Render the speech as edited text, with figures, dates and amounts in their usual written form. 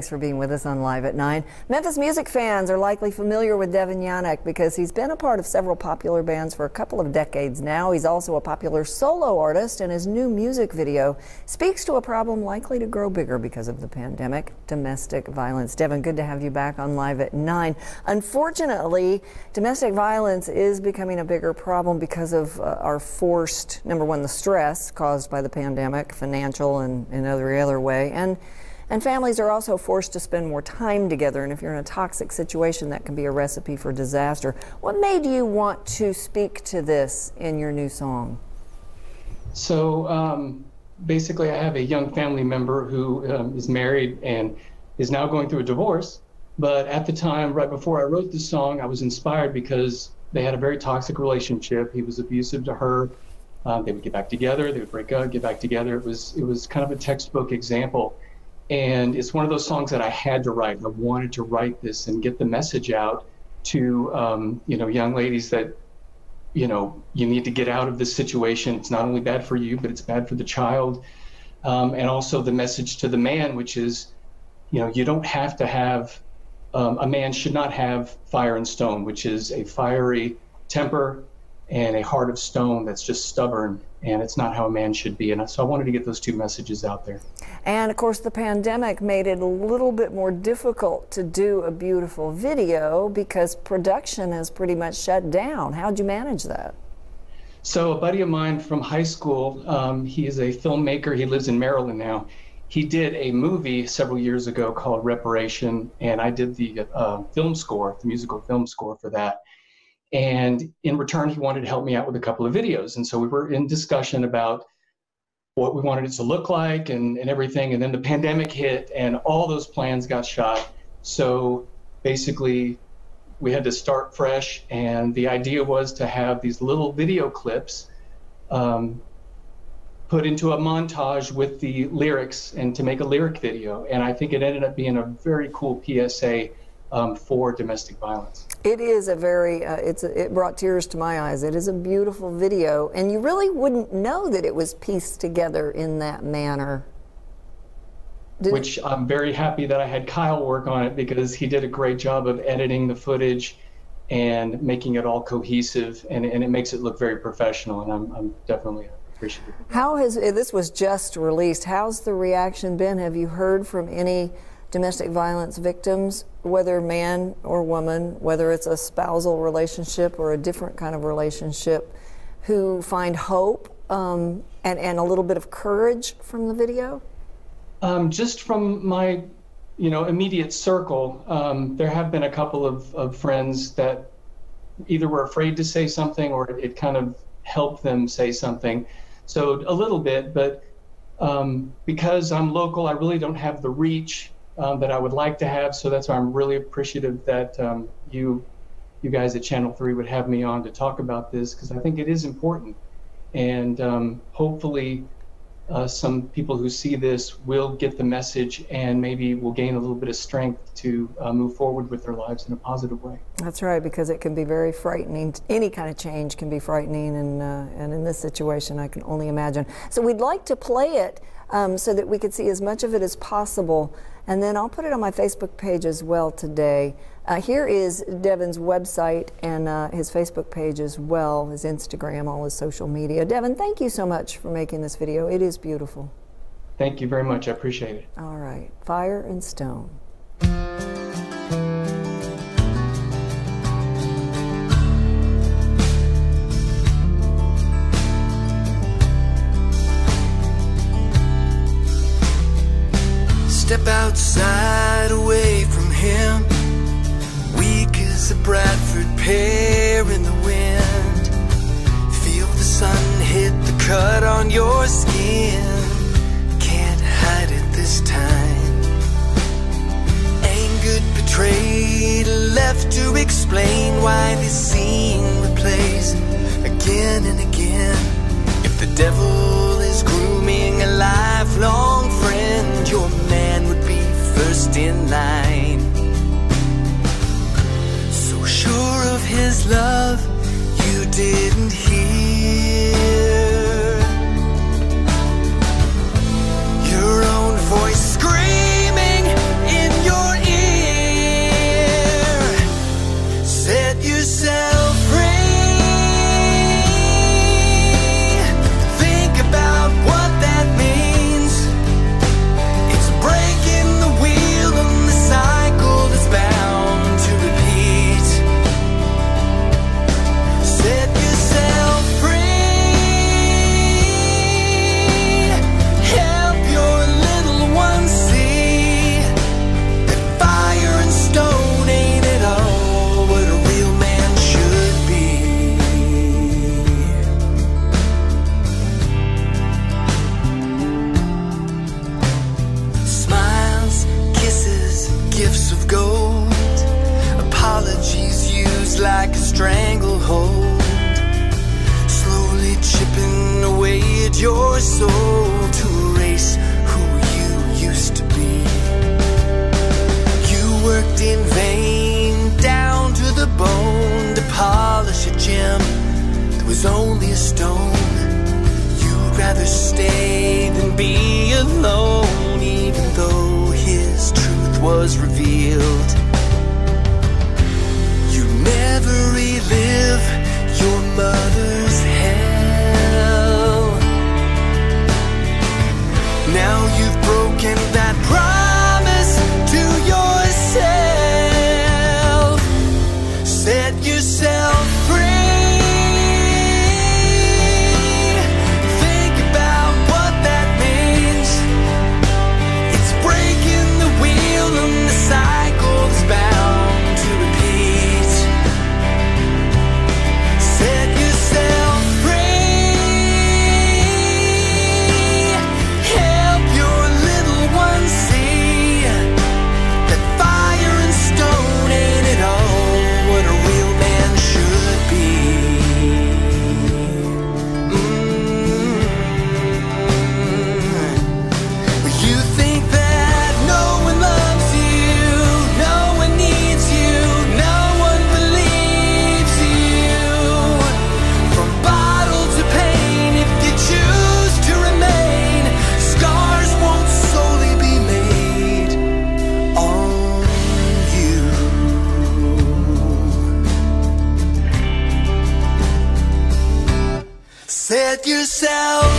Thanks for being with us on Live at 9. Memphis music fans are likely familiar with Devan because he's been a part of several popular bands for a couple of decades now. He's also a popular solo artist, and his new music video speaks to a problem likely to grow bigger because of the pandemic: domestic violence. Devan, good to have you back on Live at 9. Unfortunately, domestic violence is becoming a bigger problem because of our forced, number one, the stress caused by the pandemic, financial and in every other way, and families are also forced to spend more time together, and if you're in a toxic situation, that can be a recipe for disaster. What made you want to speak to this in your new song? So basically, I have a young family member who is married and is now going through a divorce. But at the time, right before I wrote the song, I was inspired because they had a very toxic relationship. He was abusive to her. They would get back together, they would break up, get back together. It was kind of a textbook example. And it's one of those songs that I had to write. I wanted to write this and get the message out to young ladies that you need to get out of this situation. It's not only bad for you, but it's bad for the child. And also the message to the man, which is, you don't have to have, a man should not have fire and stone, which is a fiery temper and a heart of stone that's just stubborn, and it's not how a man should be. And so I wanted to get those two messages out there. And of course, the pandemic made it a little bit more difficult to do a beautiful video because production has pretty much shut down. How'd you manage that? So a buddy of mine from high school, he is a filmmaker. He lives in Maryland now. He did a movie several years ago called Reparation, and I did the film score, the musical film score for that. And in return, he wanted to help me out with a couple of videos. And so we were in discussion about what we wanted it to look like and everything. And then the pandemic hit and all those plans got shot. So basically, we had to start fresh. And the idea was to have these little video clips put into a montage with the lyrics and to make a lyric video. And I think it ended up being a very cool PSA for domestic violence. It is a very, it brought tears to my eyes. It is a beautiful video, and you really wouldn't know that it was pieced together in that manner. Which I'm very happy that I had Kyle work on it, because he did a great job of editing the footage and making it all cohesive, and it makes it look very professional, and I'm definitely appreciative. How has, this was just released, how's the reaction been? Have you heard from any domestic violence victims, whether man or woman, whether it's a spousal relationship or a different kind of relationship, who find hope and a little bit of courage from the video? Just from my immediate circle, there have been a couple of friends that either were afraid to say something or it kind of helped them say something. So a little bit, but because I'm local, I really don't have the reach that I would like to have, so that's why I'm really appreciative that you guys at Channel 3 would have me on to talk about this, because I think it is important, and hopefully some people who see this will get the message and maybe will gain a little bit of strength to move forward with their lives in a positive way. That's right, because it can be very frightening. Any kind of change can be frightening, and in this situation, I can only imagine. So we'd like to play it so that we could see as much of it as possible, and then I'll put it on my Facebook page as well today. Here is Devan's website and his Facebook page as well, his Instagram, all his social media. Devan, thank you so much for making this video. It is beautiful. Thank you very much. I appreciate it. All right. Fire and Stone. Step outside away from him, weak as a Bradford pear in the wind. Feel the sun hit the cut on your skin, can't hide it this time. Angered, betrayed, left to explain why this scene replays again and again. If the devil is grooming a lifelong friend, your man would be first in line. So sure of his love, you didn't hear your own voice screaming in like a stranglehold, slowly chipping away at your soul to erase who you used to be. You worked in vain, down to the bone, to polish a gem that was only a stone. You'd rather stay than be alone, even though his truth was revealed. You never relive your mother's hell. Now you've broken that promise to yourself. Set yourself free. Think about what that means. It's breaking the wheel and the cycle's bound to repeat. Set yourself free. Help your little one see that fire and stone ain't at all what a real man should be. You think that no one loves you, no one needs you, no one believes you. From bottle to pain, if you choose to remain, scars won't solely be made on you. Set yourself